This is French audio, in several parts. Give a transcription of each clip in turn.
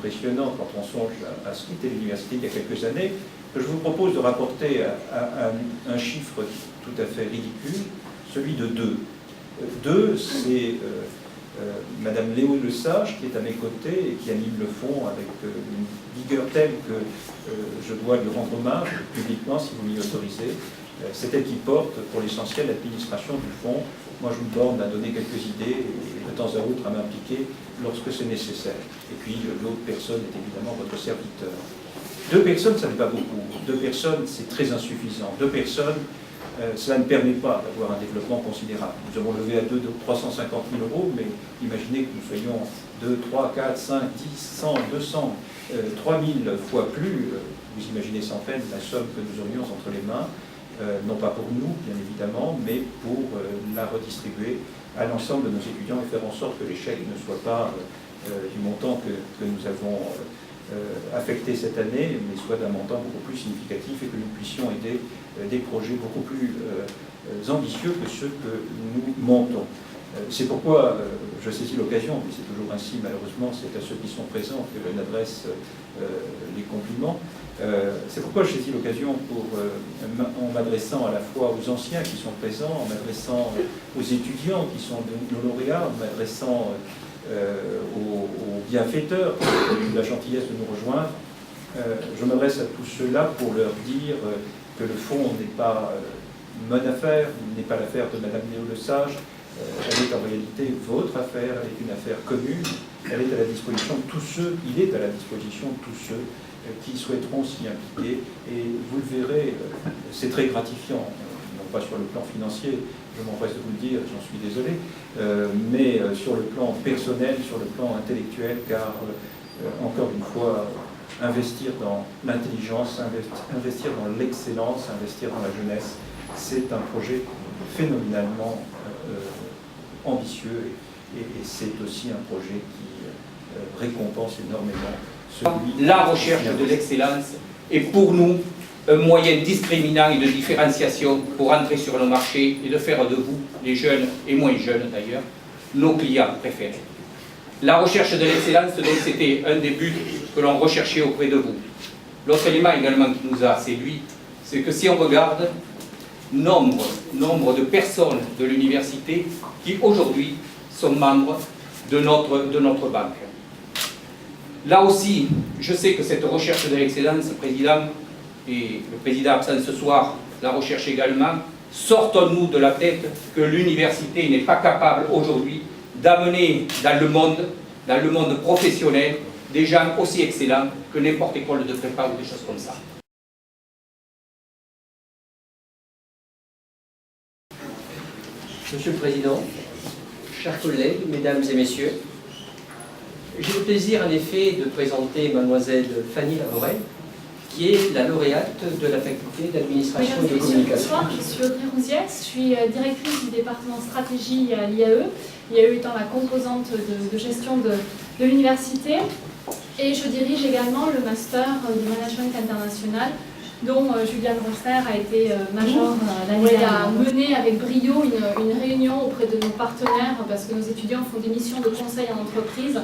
impressionnant quand on songe à ce qu'était l'université il y a quelques années, que je vous propose de rapporter un chiffre tout à fait ridicule, celui de 2. 2, c'est Madame Léo Lesage qui est à mes côtés et qui anime le fonds avec une vigueur telle que je dois lui rendre hommage publiquement, si vous m'y autorisez. C'est elle qui porte pour l'essentiel l'administration du fonds. Moi, je me borne à donner quelques idées et de temps à autre à m'impliquer lorsque c'est nécessaire. Et puis, l'autre personne est évidemment votre serviteur. 2 personnes, ça n'est pas beaucoup. 2 personnes, c'est très insuffisant. 2 personnes, cela ne permet pas d'avoir un développement considérable. Nous avons levé à 2 de 350 000 €, mais imaginez que nous soyons 2, 3, 4, 5, 10, 100, 200, 3000 fois plus. Vous imaginez sans peine la somme que nous aurions entre les mains. Non pas pour nous, bien évidemment, mais pour la redistribuer à l'ensemble de nos étudiants et faire en sorte que l'échec ne soit pas du montant que nous avons affecté cette année, mais soit d'un montant beaucoup plus significatif et que nous puissions aider des projets beaucoup plus ambitieux que ceux que nous montons. C'est pourquoi je saisis l'occasion, mais c'est toujours ainsi malheureusement, c'est à ceux qui sont présents que l'on adresse les compliments. C'est pourquoi je saisis l'occasion en m'adressant à la fois aux anciens qui sont présents, en m'adressant aux étudiants qui sont nos lauréats, en m'adressant aux bienfaiteurs qui ont eu la gentillesse de nous rejoindre. Je m'adresse à tous ceux-là pour leur dire que le fonds n'est pas mon affaire, n'est pas l'affaire de Madame Léo Lesage. Elle est en réalité votre affaire, elle est une affaire commune, elle est à la disposition de tous ceux, il est à la disposition de tous ceux qui souhaiteront s'y impliquer. Et vous le verrez, c'est très gratifiant, non pas sur le plan financier, je m'empresse de vous le dire, j'en suis désolé, mais sur le plan personnel, sur le plan intellectuel, car encore une fois, investir dans l'intelligence, investir dans l'excellence, investir dans la jeunesse, c'est un projet phénoménalement ambitieux et c'est aussi un projet qui récompense énormément celui... La recherche de l'excellence est pour nous un moyen discriminant et de différenciation pour entrer sur le marché et de faire de vous, les jeunes et moins jeunes d'ailleurs, nos clients préférés. La recherche de l'excellence, donc, c'était un des buts que l'on recherchait auprès de vous. L'autre élément également qui nous a séduit, c'est que si on regarde nombre de personnes de l'université qui aujourd'hui sont membres de notre banque. Là aussi, je sais que cette recherche de l'excellence, Président, et le Président absent ce soir la recherche également, sortons-nous de la tête que l'université n'est pas capable aujourd'hui d'amener dans le monde professionnel, des gens aussi excellents que n'importe école de prépa ou des choses comme ça. Monsieur le Président, chers collègues, mesdames et messieurs, j'ai le plaisir en effet de présenter mademoiselle Fanny Lavorel, qui est la lauréate de la faculté d'administration et de communication. Bonsoir, je suis Audrey Rouziès, je suis directrice du département stratégie à l'IAE, l'IAE étant la composante de gestion de l'université, et je dirige également le master de management international dont Juliane Roster a été major l'année dernière. Elle a mené avec brio une réunion auprès de nos partenaires parce que nos étudiants font des missions de conseil en entreprise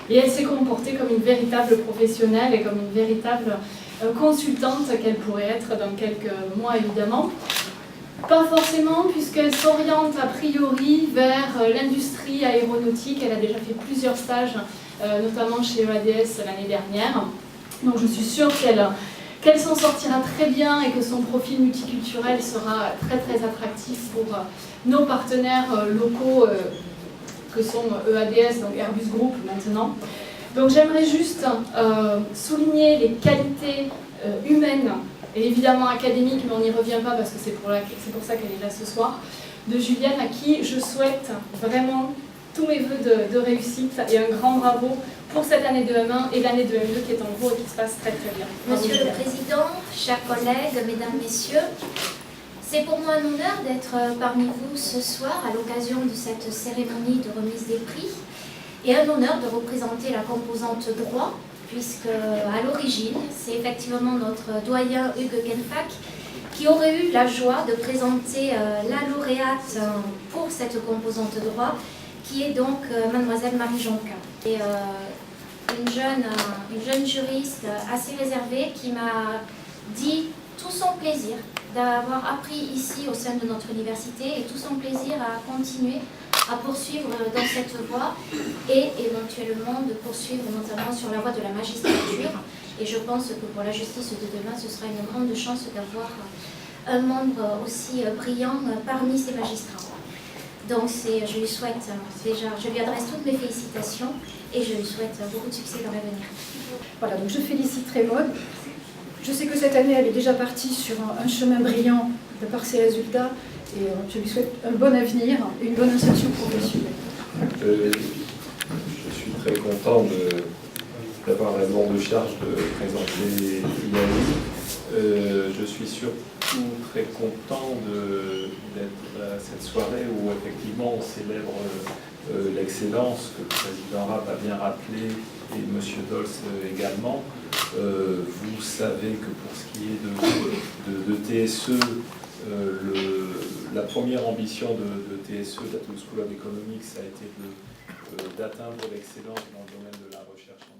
et elle s'est comportée comme une véritable professionnelle et comme une véritable consultante qu'elle pourrait être dans quelques mois évidemment. Pas forcément, puisqu'elle s'oriente a priori vers l'industrie aéronautique. Elle a déjà fait plusieurs stages, notamment chez EADS l'année dernière. Donc je suis sûre qu'elle s'en sortira très bien et que son profil multiculturel sera très très attractif pour nos partenaires locaux que sont EADS, donc Airbus Group maintenant. Donc j'aimerais juste souligner les qualités humaines et évidemment académiques, mais on n'y revient pas parce que c'est pour ça qu'elle est là ce soir, de Juliane, à qui je souhaite vraiment tous mes voeux de réussite et un grand bravo pour cette année de M1 et l'année de M2 qui est en cours et qui se passe très très bien. Monsieur le Président, chers collègues, mesdames, messieurs, c'est pour moi un honneur d'être parmi vous ce soir à l'occasion de cette cérémonie de remise des prix et un honneur de représenter la composante droit, puisque à l'origine, c'est effectivement notre doyen Hugues Genfack qui aurait eu la joie de présenter la lauréate pour cette composante droit, qui est donc mademoiselle Marie Jonquin. Et une jeune juriste assez réservée qui m'a dit tout son plaisir d'avoir appris ici au sein de notre université et tout son plaisir à continuer à poursuivre dans cette voie et éventuellement de poursuivre notamment sur la voie de la magistrature. Et je pense que pour la justice de demain, ce sera une grande chance d'avoir un membre aussi brillant parmi ces magistrats. Donc je lui souhaite déjà, je lui adresse toutes mes félicitations et je lui souhaite beaucoup de succès dans l'avenir. Voilà, donc je féliciterai Maud. Je sais que cette année, elle est déjà partie sur un chemin brillant de par ses résultats et je lui souhaite un bon avenir et une bonne insertion professionnelle. Je suis très content d'avoir la lourde charge de présenter l'IAE. Je suis surtout très content d'être à cette soirée où effectivement on célèbre l'excellence que le président Rapp a bien rappelé et M. Dols également. Vous savez que pour ce qui est de TSE, la première ambition de TSE, de la School of Economics, a été d'atteindre l'excellence dans le domaine de la recherche en